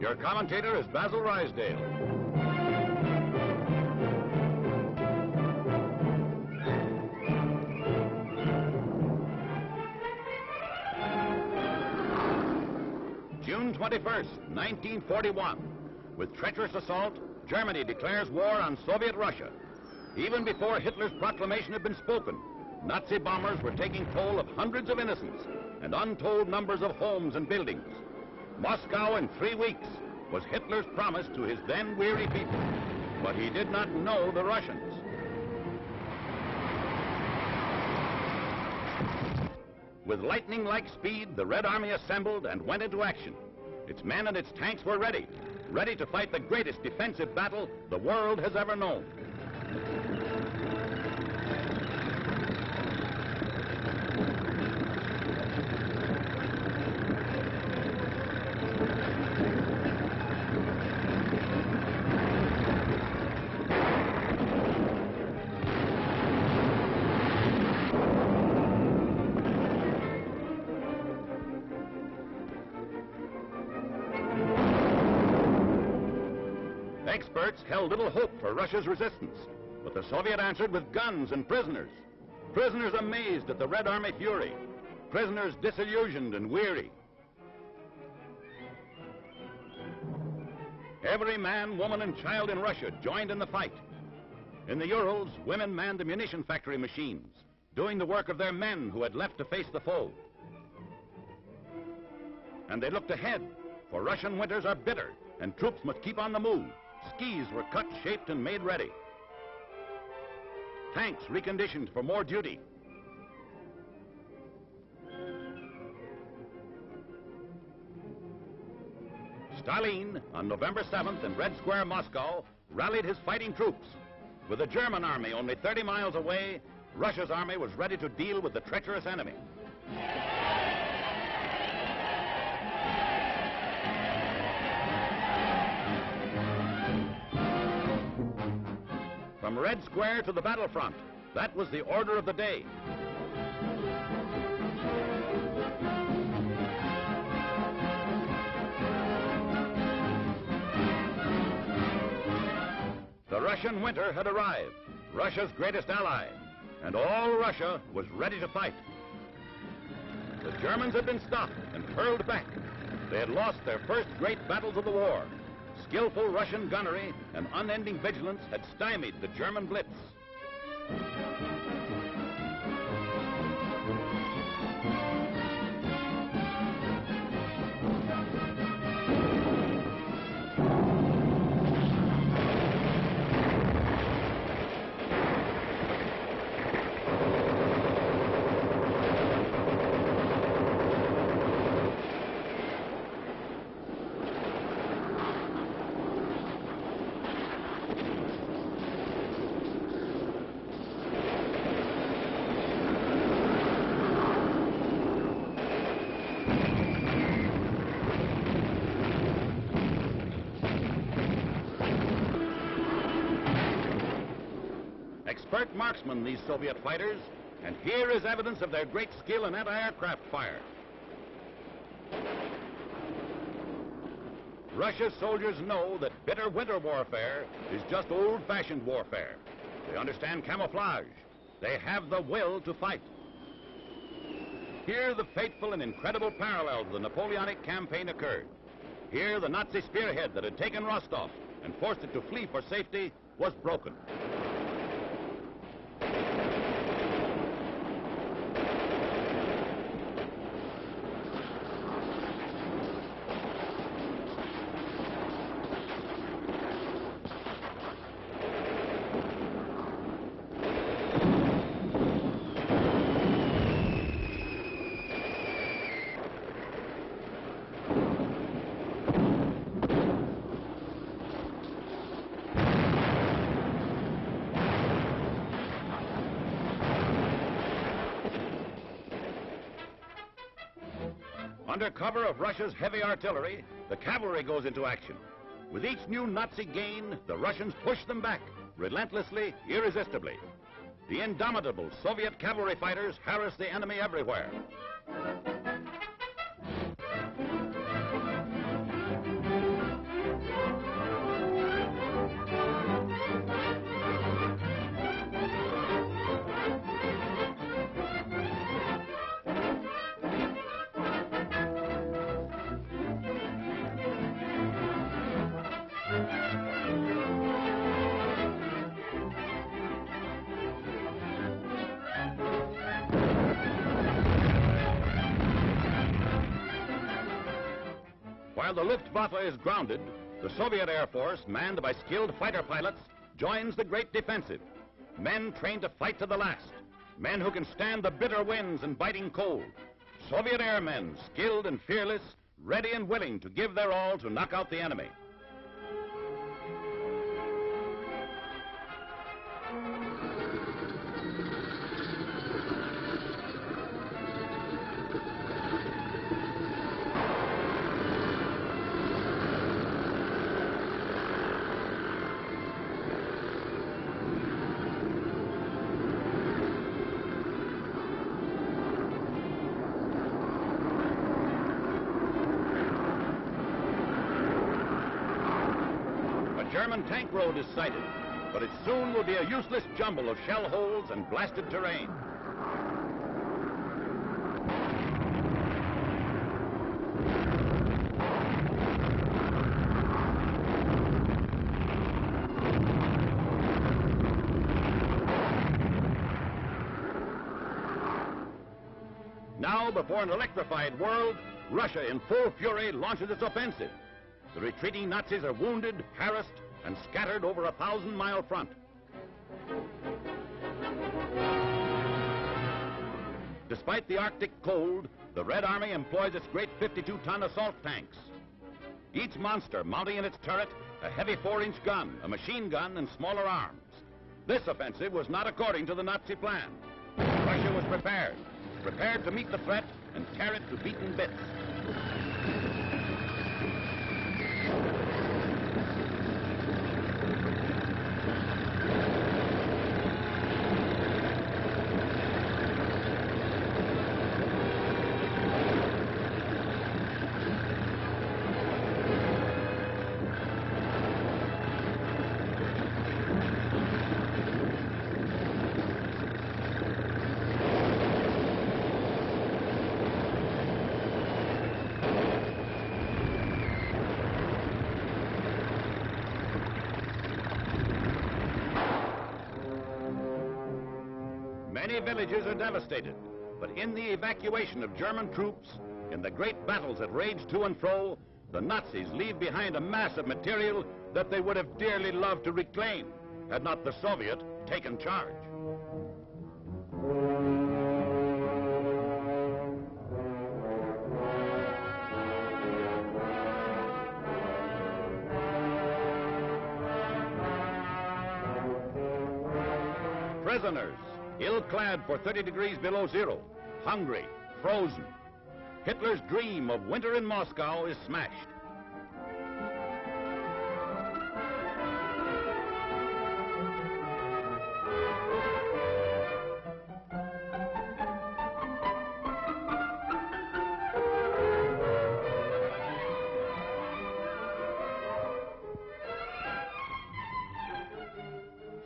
Your commentator is Basil Rysdale. June 21st, 1941. With treacherous assault, Germany declares war on Soviet Russia. Even before Hitler's proclamation had been spoken, Nazi bombers were taking toll of hundreds of innocents and untold numbers of homes and buildings. Moscow in 3 weeks was Hitler's promise to his then weary people, but he did not know the Russians. With lightning-like speed, the Red Army assembled and went into action. Its men and its tanks were ready to fight the greatest defensive battle the world has ever known. Experts held little hope for Russia's resistance, but the Soviet answered with guns and prisoners. Prisoners amazed at the Red Army fury. Prisoners disillusioned and weary. Every man, woman, and child in Russia joined in the fight. In the Urals, women manned the munition factory machines, doing the work of their men who had left to face the foe. And they looked ahead, for Russian winters are bitter, and troops must keep on the move. Skis were cut, shaped, and made ready. Tanks reconditioned for more duty. Stalin, on November 7th in Red Square, Moscow, rallied his fighting troops. With the German army only 30 miles away, Russia's army was ready to deal with the treacherous enemy. From Red Square to the battlefront, that was the order of the day. The Russian winter had arrived, Russia's greatest ally, and all Russia was ready to fight. The Germans had been stopped and hurled back. They had lost their first great battles of the war. Skillful Russian gunnery and unending vigilance had stymied the German blitz. Expert marksmen, these Soviet fighters, and here is evidence of their great skill in anti-aircraft fire. Russia's soldiers know that bitter winter warfare is just old-fashioned warfare. They understand camouflage. They have the will to fight. Here the fateful and incredible parallel to the Napoleonic campaign occurred. Here the Nazi spearhead that had taken Rostov and forced it to flee for safety was broken. Under cover of Russia's heavy artillery, the cavalry goes into action. With each new Nazi gain, the Russians push them back, relentlessly, irresistibly. The indomitable Soviet cavalry fighters harass the enemy everywhere. While the Luftwaffe is grounded, the Soviet Air Force, manned by skilled fighter pilots, joins the great defensive. Men trained to fight to the last. Men who can stand the bitter winds and biting cold. Soviet airmen, skilled and fearless, ready and willing to give their all to knock out the enemy. German tank road is sighted, but it soon will be a useless jumble of shell holes and blasted terrain. Now, before an electrified world, Russia in full fury launches its offensive. The retreating Nazis are wounded, harassed, and scattered over a 1,000-mile front. Despite the Arctic cold, the Red Army employs its great 52-ton assault tanks. Each monster mounting in its turret a heavy 4-inch gun, a machine gun, and smaller arms. This offensive was not according to the Nazi plan. Russia was prepared to meet the threat and tear it to beaten bits. Many villages are devastated, but in the evacuation of German troops, in the great battles that rage to and fro, the Nazis leave behind a mass of material that they would have dearly loved to reclaim, had not the Soviet taken charge. Prisoners, ill-clad for 30 degrees below zero, hungry, frozen. Hitler's dream of winter in Moscow is smashed.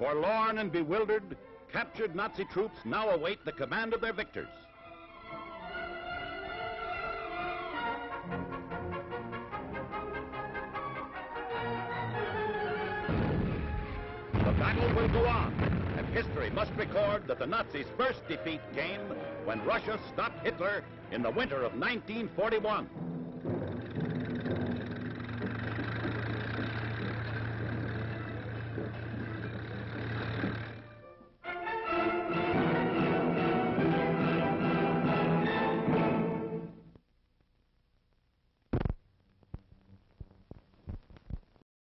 Forlorn and bewildered, captured Nazi troops now await the command of their victors. The battle will go on, and history must record that the Nazis' first defeat came when Russia stopped Hitler in the winter of 1941.